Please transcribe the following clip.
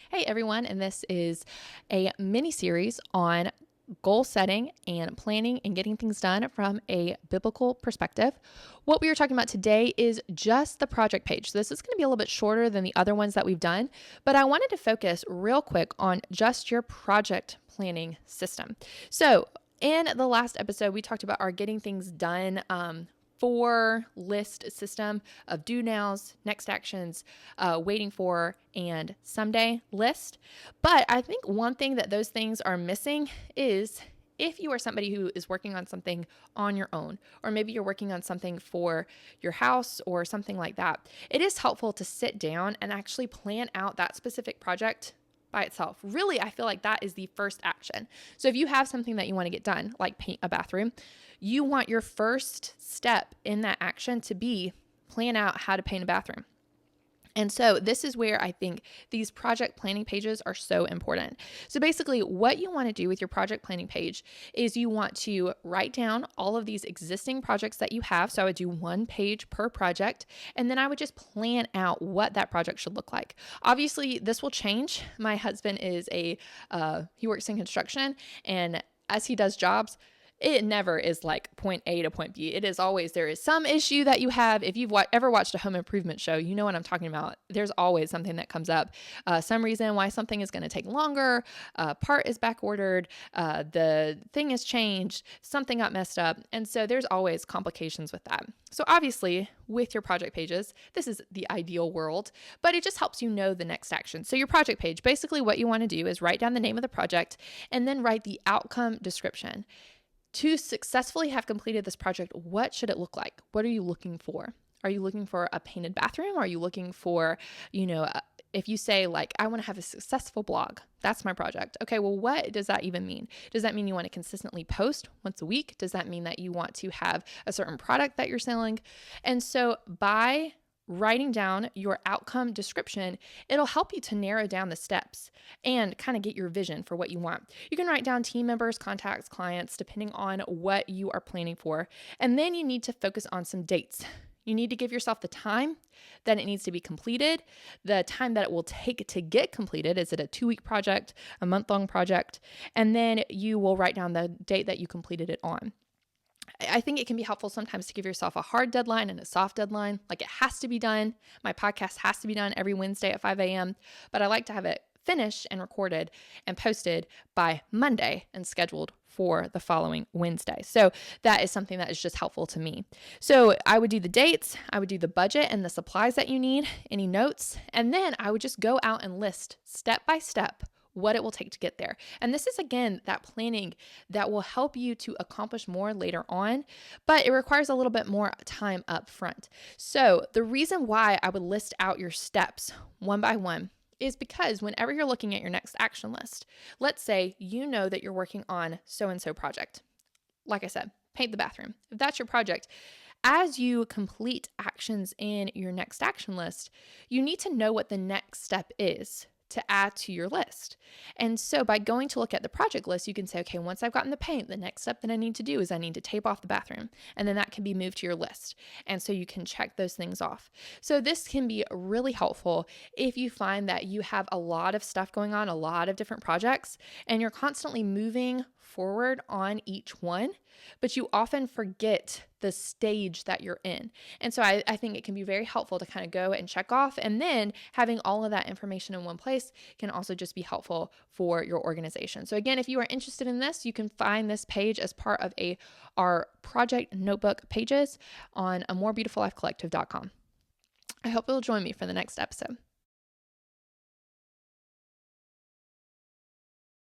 Hey everyone, and this is a mini series on goal setting and planning and getting things done from a biblical perspective. What we are talking about today is just the project page. So this is going to be a little bit shorter than the other ones that we've done, but I wanted to focus real quick on just your project planning system. So in the last episode, we talked about our getting things done four list system of do nows, next actions, waiting for, and someday list. But I think one thing that those things are missing is if you are somebody who is working on something on your own, or maybe you're working on something for your house or something like that, it is helpful to sit down and actually plan out that specific project by itself. Really, I feel like that is the first action. So if you have something that you want to get done, like paint a bathroom, you want your first step in that action to be plan out how to paint a bathroom. And so this is where I think these project planning pages are so important. So basically what you want to do with your project planning page is you want to write down all of these existing projects that you have. So I would do one page per project, and then I would just plan out what that project should look like. Obviously, this will change. My husband is he works in construction, and as he does jobs, it never is like point A to point B. It is always, there is some issue that you have. If you've ever watched a home improvement show, you know what I'm talking about. There's always something that comes up. Some reason why something is going to take longer, part is back ordered, the thing has changed, something got messed up. And so there's always complications with that. So obviously with your project pages, this is the ideal world, but it just helps you know the next action. So your project page, basically what you want to do is write down the name of the project and then write the outcome description. To successfully have completed this project, what should it look like? What are you looking for? Are you looking for a painted bathroom? Are you looking for, if you say like, I want to have a successful blog, that's my project. Okay, well, what does that even mean? Does that mean you want to consistently post once a week? Does that mean that you want to have a certain product that you're selling? And so by writing down your outcome description, it'll help you to narrow down the steps and kind of get your vision for what you want. You can write down team members, contacts, clients, depending on what you are planning for. And then you need to focus on some dates. You need to give yourself the time that it needs to be completed, the time that it will take to get completed. Is it a 2-week project, a month-long project? And then you will write down the date that you completed it on. I think it can be helpful sometimes to give yourself a hard deadline and a soft deadline. Like it has to be done. My podcast has to be done every Wednesday at 5 a.m., but I like to have it finished and recorded and posted by Monday and scheduled for the following Wednesday. So that is something that is just helpful to me. So I would do the dates, I would do the budget and the supplies that you need, any notes, and then I would just go out and list step by step what it will take to get there. And this is, again, that planning that will help you to accomplish more later on, but it requires a little bit more time up front. So the reason why I would list out your steps one by one is because whenever you're looking at your next action list, let's say you know that you're working on so-and-so project. Like I said, paint the bathroom. If that's your project, as you complete actions in your next action list, you need to know what the next step is to add to your list. And so by going to look at the project list, you can say, okay, once I've gotten the paint, the next step that I need to do is I need to tape off the bathroom. And then that can be moved to your list. And so you can check those things off. So this can be really helpful if you find that you have a lot of stuff going on, a lot of different projects, and you're constantly moving forward on each one, but you often forget the stage that you're in. And so I think it can be very helpful to kind of go and check off, and then having all of that information in one place can also just be helpful for your organization. So again, if you are interested in this, you can find this page as part of our project notebook pages on amorebeautiful.collective.com. I hope you'll join me for the next episode.